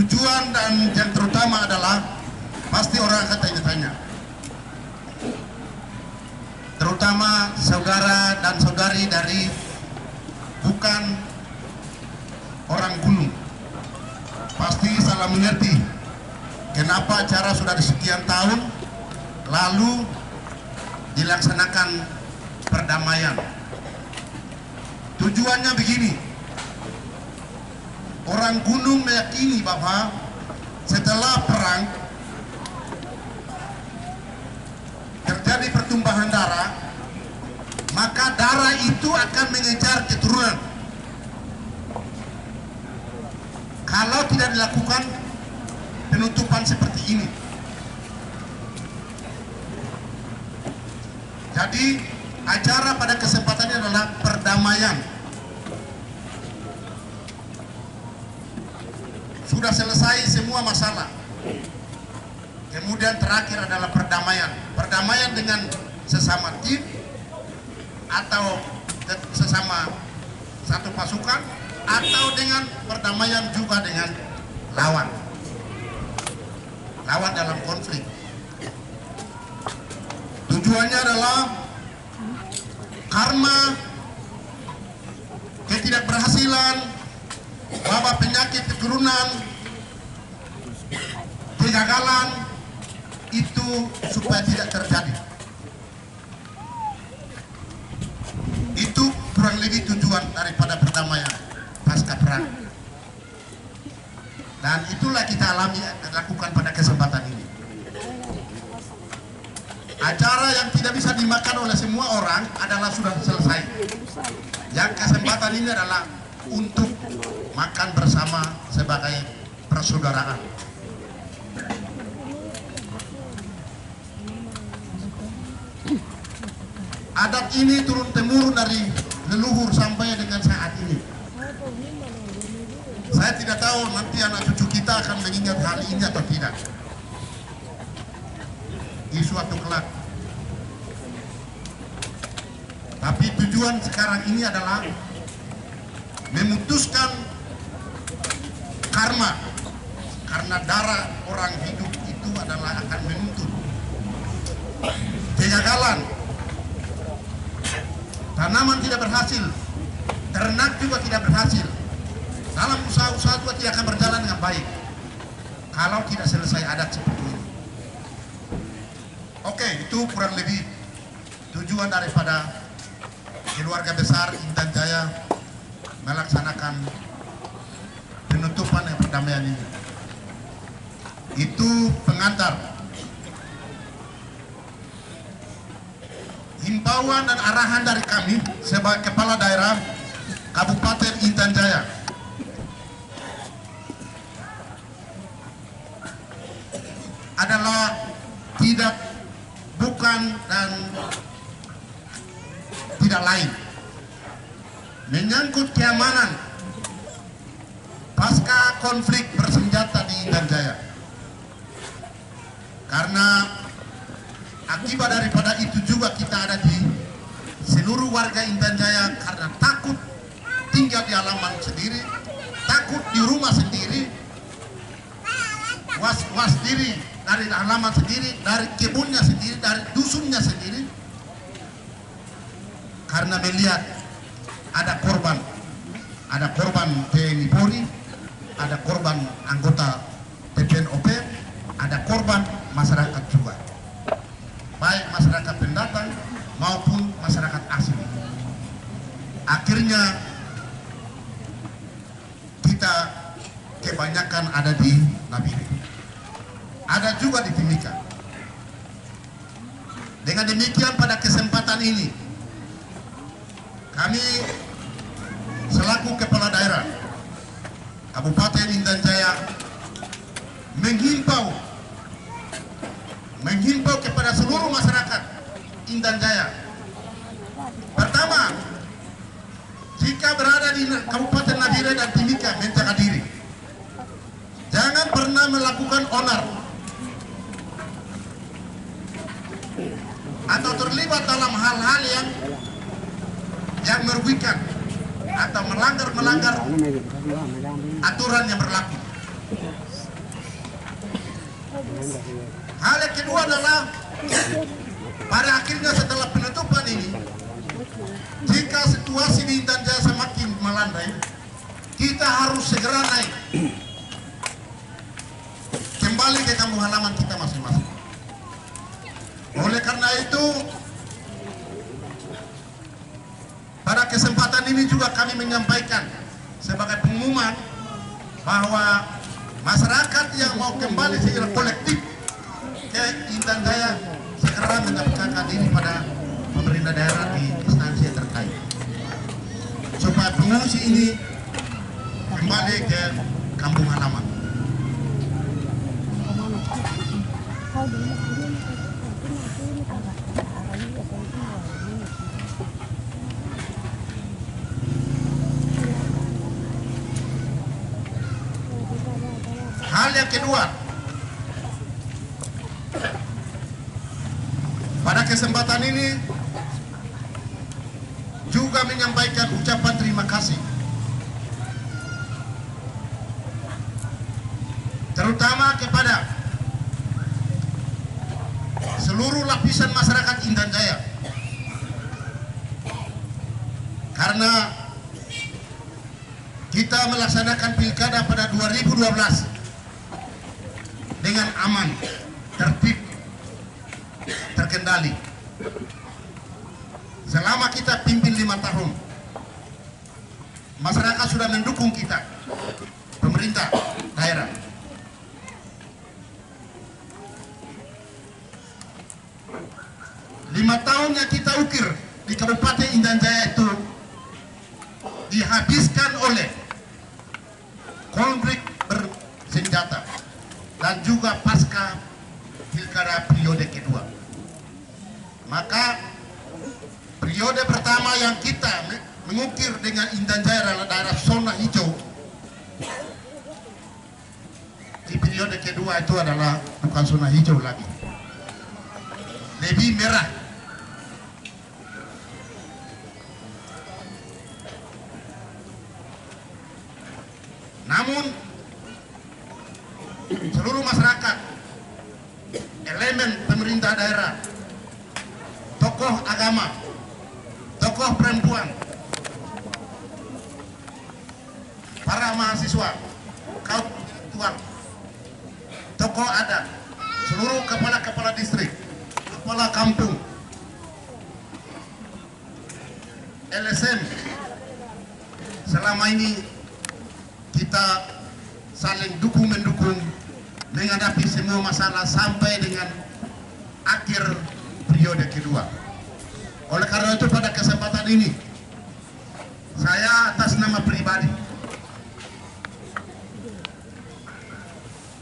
Tujuan dan yang terutama adalah pasti orang akan tanya-tanya, terutama saudara dan saudari dari bukan orang gunung, pasti salah mengerti kenapa acara sudah sekian tahun lalu dilaksanakan perdamaian. Tujuannya begini, orang gunung meyakini bahwa setelah perang terjadi pertumpahan darah, maka darah itu akan mengejar keturunan. Kalau tidak dilakukan penutupan seperti ini. Jadi acara pada kesempatan ini adalah perdamaian. Sudah selesai semua masalah. Kemudian terakhir adalah perdamaian. Perdamaian dengan sesama tim atau sesama satu pasukan, atau dengan perdamaian juga dengan lawan dalam konflik. Tujuannya adalah karma ketidakberhasilan, wabah penyakit keturunan, kegagalan itu supaya tidak terjadi. Itu kurang lebih tujuan daripada perdamaian pasca perang. Dan itulah kita alami lakukan pada kesempatan ini. Acara yang tidak bisa dimakan oleh semua orang adalah sudah selesai. Yang kesempatan ini adalah untuk makan bersama sebagai persaudaraan. Adat ini turun-temurun dari leluhur sampai dengan saat ini. Saya tidak tahu nanti anak cucu kita akan mengingat hal ini atau tidak di suatu kelak. Tapi tujuan sekarang ini adalah memutuskan karma, karena darah orang hidup itu adalah akan menuntut kegagalan. Tanaman tidak berhasil, ternak juga tidak berhasil, dalam usaha-usaha juga tidak akan berjalan dengan baik kalau tidak selesai adat seperti ini. Oke, itu kurang lebih tujuan daripada keluarga besar Intan Jaya melaksanakan penutupan yang perdamaian ini. Itu pengantar. Himbauan dan arahan dari kami sebagai kepala daerah Kabupaten Intan Jaya adalah bukan dan tidak lain menyangkut keamanan pasca konflik bersenjata di Intan Jaya. Karena akibat daripada itu juga kita ada di seluruh warga Intan Jaya karena takut tinggal di halaman sendiri, takut di rumah sendiri, was-was diri dari halaman sendiri, dari kebunnya sendiri, dari dusunnya sendiri, karena melihat ada korban TNI Polri, ada korban anggota TPNOP, ada korban masyarakat juga, baik masyarakat pendatang maupun masyarakat asli. Akhirnya kita kebanyakan ada di Nabire, ada juga di Timika. Dengan demikian pada kesempatan ini kami selaku kepala daerah Kabupaten Intan Jaya menghimbau kepada seluruh masyarakat Intan Jaya. Pertama, jika berada di Kabupaten Nabire dan Timika, menjaga diri. Jangan pernah melakukan onar atau terlibat dalam hal-hal yang merugikan atau melanggar aturan yang berlaku. Hal yang kedua adalah pada akhirnya setelah penutupan ini, jika situasi di Intan Jaya semakin melandai, kita harus segera naik kembali ke kampung halaman kita masing-masing. Oleh karena itu, pada kesempatan ini juga kami menyampaikan sebagai pengumuman bahwa masyarakat yang mau kembali secara kolektif ke Intan Jaya segera mendaftarkan diri pada pemerintah daerah di instansi terkait supaya pengungsi ini kembali ke kampung halaman. Hal yang kedua, pada kesempatan ini juga menyampaikan ucapan terima kasih terutama kepada seluruh lapisan masyarakat Intan Jaya, karena kita melaksanakan pilkada pada 2012 dengan aman, tertib, terkendali. Selama kita pimpin 5 tahun, masyarakat sudah mendukung kita, pemerintah daerah. Lima tahun yang kita ukir di Kabupaten Intan Jaya itu dihabiskan oleh konflik bersenjata dan juga pasca pilkada periode kedua. Maka periode pertama yang kita mengukir dengan Intan Jaya adalah daerah zona hijau. Di periode kedua itu adalah bukan zona hijau lagi, lebih merah. Namun seluruh masyarakat, elemen pemerintah daerah, tokoh agama, tokoh perempuan, para mahasiswa, kaum tuan, tokoh adat, seluruh kepala-kepala distrik, kepala kampung, LSM, selama ini kita saling dukung-mendukung menghadapi semua masalah sampai dengan akhir periode kedua. Oleh karena itu pada kesempatan ini saya atas nama pribadi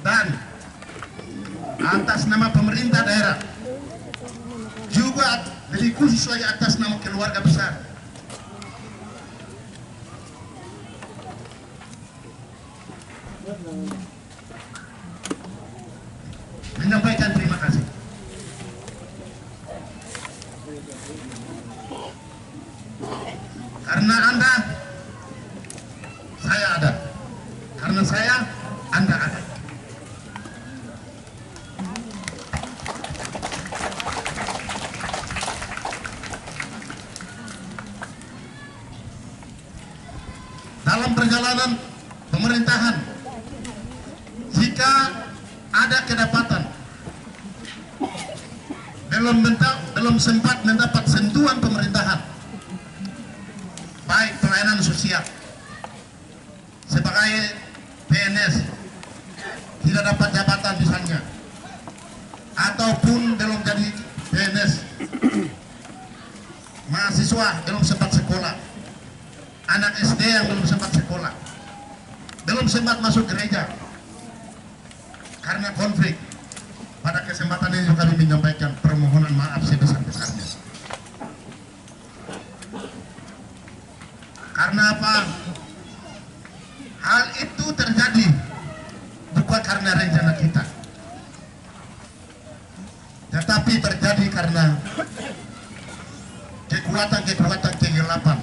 dan atas nama pemerintah daerah, juga lebih khusus lagi atas nama keluarga besar, menyampaikan terima kasih. Karena Anda, saya ada. Karena saya, Anda ada. Dalam perjalanan pemerintahan, jika ada kedapatan belum sempat mendapat sentuhan pemerintahan, baik pelayanan sosial sebagai PNS tidak dapat jabatan misalnya, ataupun belum jadi PNS, mahasiswa belum sempat sekolah, anak SD yang belum sempat sekolah, belum sempat masuk gereja karena konflik. Pada kesempatan ini kami menyampaikan permohonan maaf sebesar-besarnya. Karena apa? Hal itu terjadi bukan karena rencana kita, tetapi terjadi karena kekuatan kegelapan,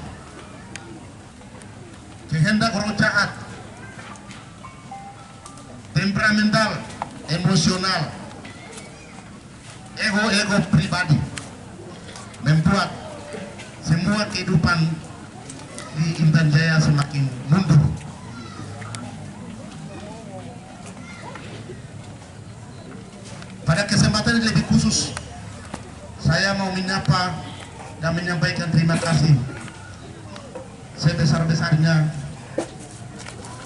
kehendak roh jahat temperamental, emosional, ego pribadi membuat semua kehidupan di Intan Jaya semakin mundur. Pada kesempatan ini lebih khusus, saya mau menyapa dan menyampaikan terima kasih sebesar-besarnya,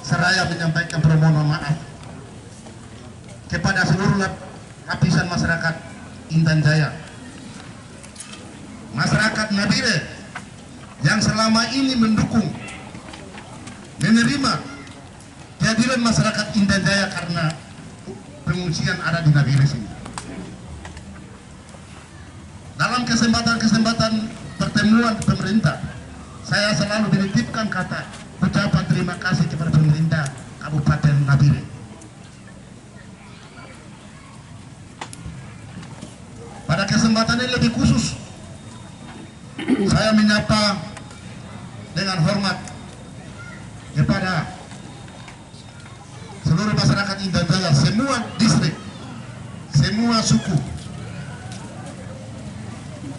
seraya menyampaikan permohonan maaf kepada seluruh lapisan masyarakat Intan Jaya, masyarakat Nabire yang selama ini mendukung, menerima kehadiran masyarakat Intan Jaya karena pengungsian ada di Nabire sini. Dalam kesempatan-kesempatan pertemuan pemerintah, saya selalu menitipkan kata ucapan terima kasih kepada pemerintah Kabupaten Nabire. Pada kesempatan ini lebih khusus, saya menyapa dengan hormat kepada seluruh masyarakat Intan Jaya, semua distrik, semua suku,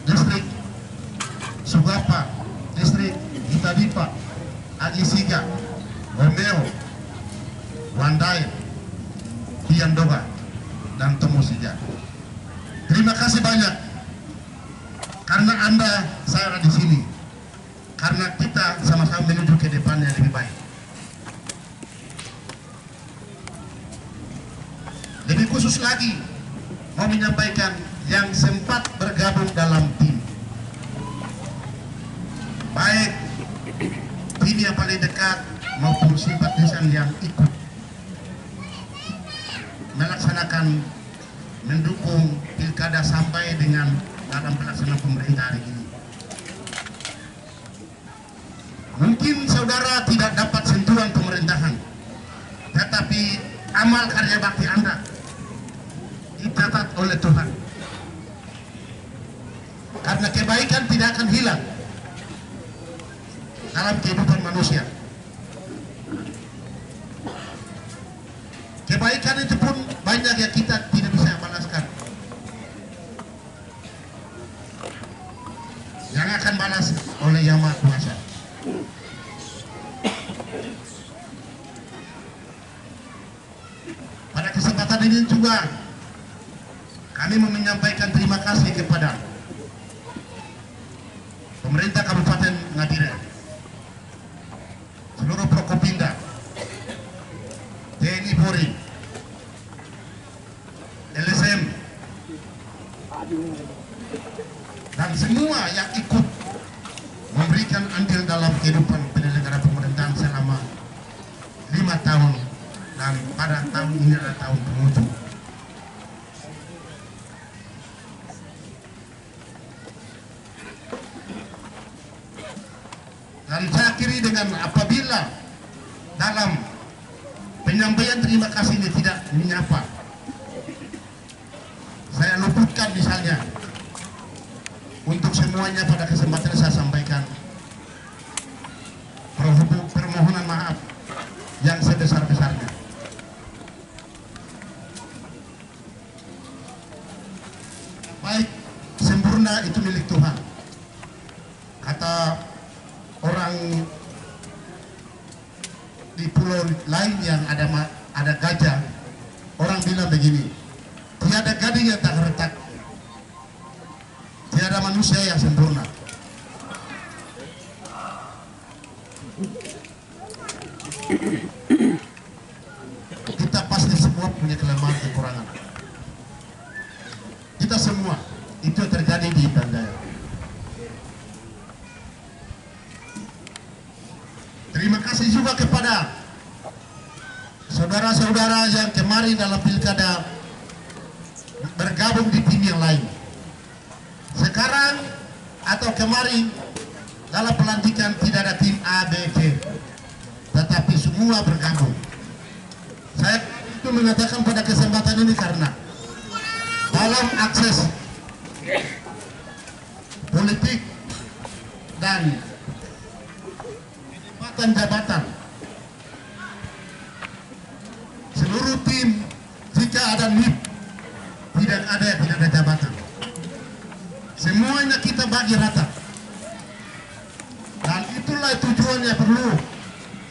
distrik Sugapa, distrik Itadipa, Ajisiga, Romeo, Wandai, Piandoga, dan Tomosija. Terima kasih banyak karena Anda saya ada di sini, karena kita sama-sama menuju ke depan yang lebih baik. Lebih khusus lagi mau menyampaikan yang sempat bergabung dalam tim, baik tim yang paling dekat maupun simpatisan yang ikut melaksanakan, mendukung pilkada sampai dengan dalam pelaksanaan pemerintah hari ini. Mungkin saudara tidak dapat sentuhan pemerintahan, tetapi amal karya bakti Anda dicatat oleh Tuhan. Karena kebaikan tidak akan hilang dalam kehidupan manusia. Kebaikan itu pun banyak yang kita tidak bisa balaskan. Yang akan balas oleh Yang Maha Kuasa. Pada kesempatan ini juga kami mau menyampaikan terima kasih kepada pemerintah Kabupaten Nabire, seluruh Prokopimda, TNI Polri, LSM, dan semua yang ikut memberikan andil dalam kehidupan penyelenggara pemerintahan selama 5 tahun, dan pada tahun ini adalah tahun penghujung. Dan saya akhiri dengan apabila dalam penyampaian terima kasih ini tidak menyapa, saya luputkan misalnya, untuk semuanya pada kesempatan saya sampaikan permohonan maaf yang sebesar-besarnya. Baik, sempurna itu milik Tuhan. Kata orang di pulau lain yang ada gajah, orang bilang begini, tiada gading yang tak retak, tiada manusia yang sempurna. Kita pasti semua punya kelemahan, kekurangan. Kita semua, itu terjadi di Intan Jaya. Terima kasih juga kepada saudara-saudara yang kemarin dalam pilkada bergabung di tim yang lain. Sekarang atau kemarin dalam pelantikan tidak ada tim A, B, C, tetapi semua bergabung. Saya itu mengatakan pada kesempatan ini karena dalam akses politik dan jabatan seluruh tim, jika ada NIP, tidak ada jabatan. Semuanya kita bagi rata. Dan itulah tujuannya, perlu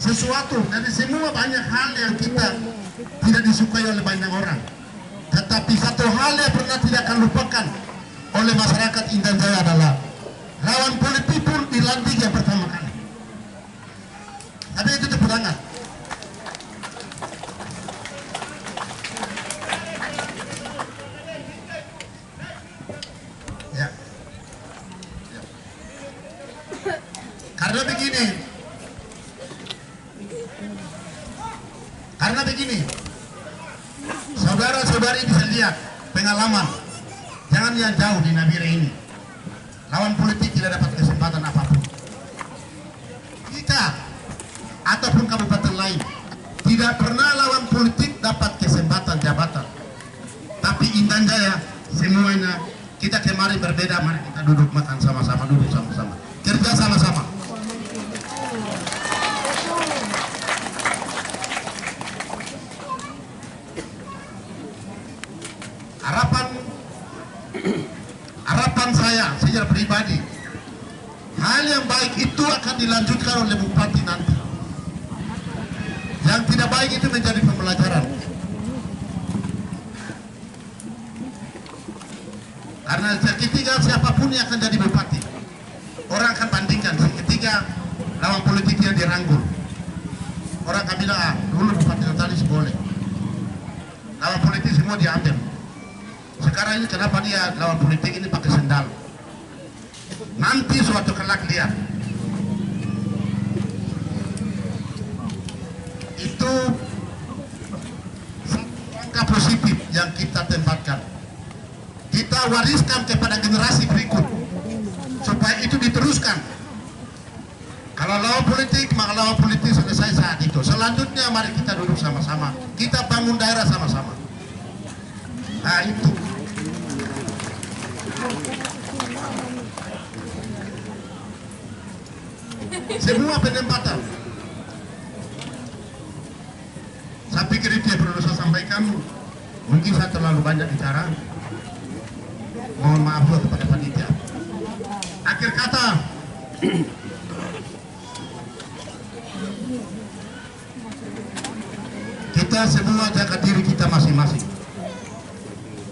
sesuatu. Dari semua banyak hal yang kita tidak disukai oleh banyak orang. Tetapi satu hal yang pernah tidak akan lupakan oleh masyarakat Intan Jaya adalah lawan politik pun dilantik yang pertama kali. Tapi itu tepuk tangan. Ya. Ya. Karena begini, saudara-saudari bisa lihat pengalaman, jangan yang jauh di Nabire ini. Lawan politik tidak dapat kesempatan apapun. Kita ataupun kabupaten lain tidak pernah lawan politik dapat kesempatan jabatan. Tapi Intan Jaya semuanya kita kemarin berbeda, mari kita duduk makan sama-sama, duduk sama-sama, kerja sama-sama. Harapan saya secara pribadi, hal yang baik itu akan dilanjutkan oleh bupati nanti. Yang tidak baik itu menjadi pembelajaran. Karena ketika siapapun yang akan jadi bupati, orang akan bandingkan. Ketika lawan politiknya dirangkul, orang akan bilang, dulu bupati Natalis boleh. Lawan politik semua diambil. Sekarang ini kenapa dia lawan politik ini pakai sendal? Nanti suatu kelak lihat. Itu langkah positif yang kita tempatkan. Kita wariskan kepada generasi berikut supaya itu diteruskan. Kalau lawan politik, maka lawan politik selesai saat itu. Selanjutnya mari kita duduk sama-sama, kita bangun daerah sama-sama. Nah itu. Semua penempatan. Saya pikir itu yang perlu saya sampaikan. Mungkin saya terlalu banyak bicara. Mohon maaf kepada panitia. Akhir kata, kita semua jaga diri kita masing-masing,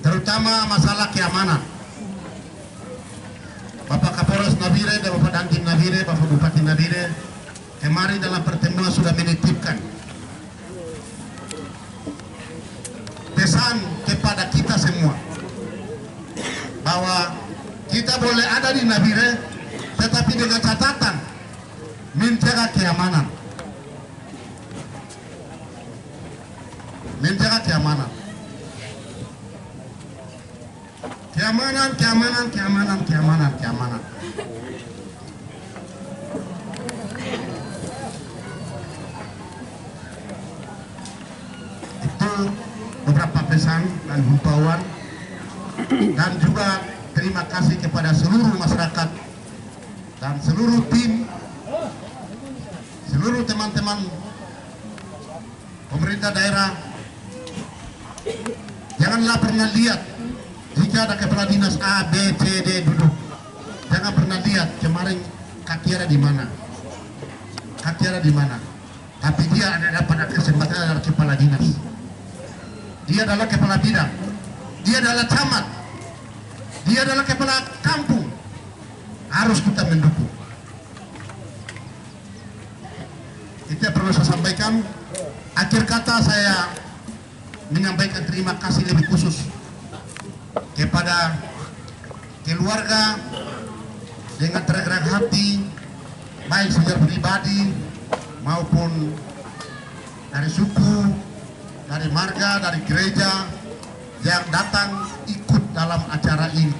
terutama masalah keamanan. Bapak Kapolres Nabire dan Bapak Dandim Nabire, Bapak Bupati Nabire kemarin dalam pertemuan sudah menitipkan pesan kepada kita semua bahwa kita boleh ada di Nabire, tetapi dengan catatan menjaga keamanan. Menjaga keamanan. Keamanan. Itu beberapa pesan dan himbauan, dan juga terima kasih kepada seluruh masyarakat dan seluruh tim, seluruh teman-teman pemerintah daerah. Janganlah pernah lihat jika ada kepala dinas A, B, C, D duduk. Jangan pernah lihat kemarin kaki ada di mana. Tapi dia ada pada kesempatan adalah kepala dinas. Dia adalah kepala bidang. Dia adalah camat. Dia adalah kepala kampung. Harus kita mendukung. Itu yang perlu saya sampaikan. Akhir kata saya menyampaikan terima kasih lebih khusus kepada keluarga dengan tergerak hati, baik secara pribadi maupun dari suku, dari marga, dari gereja yang datang ikut dalam acara ini.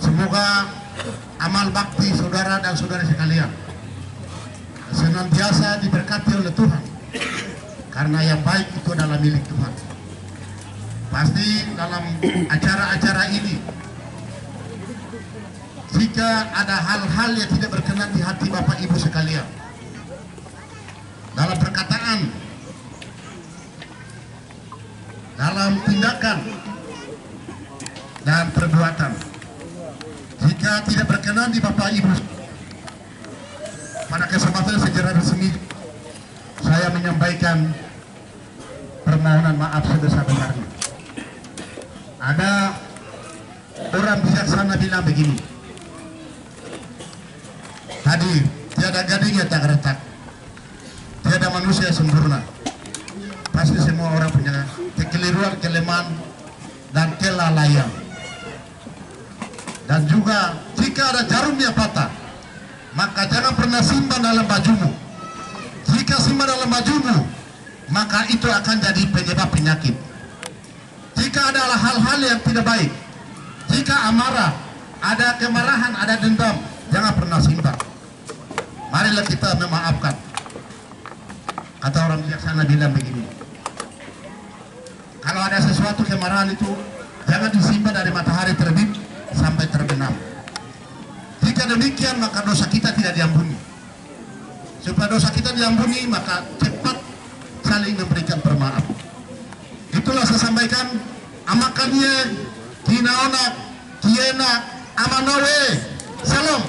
Semoga amal bakti saudara dan saudari sekalian senantiasa diberkati oleh Tuhan, karena yang baik itu adalah milik Tuhan. Pasti dalam acara-acara ini, jika ada hal-hal yang tidak berkenan di hati Bapak Ibu sekalian, dalam perkataan dalam tindakan dan perbuatan. Jika tidak berkenan di Bapak Ibu, pada kesempatan secara resmi saya menyampaikan permohonan maaf sebesar-besarnya. Ada orang bijaksana bilang begini, tadi tiada gading yang tak retak, tiada manusia sempurna. Pasti semua orang punya kekeliruan, kelemahan, dan kelalaian. Dan juga jika ada jarum yang patah, maka jangan pernah simpan dalam bajumu. Jika simpan dalam bajumu, maka itu akan jadi penyebab penyakit. Jika ada hal-hal yang tidak baik, jika amarah, ada kemarahan, ada dendam, jangan pernah simpan. Marilah kita memaafkan. Kata orang bijaksana bilang begini, kalau ada sesuatu kemarahan itu jangan disimpan dari matahari terbit sampai terbenam. Jika demikian maka dosa kita tidak diampuni. Supaya dosa kita diampuni maka cepat saling memberikan permaaf. Itulah saya sampaikan. Amakannya kinaona kiena amanowe. Salam.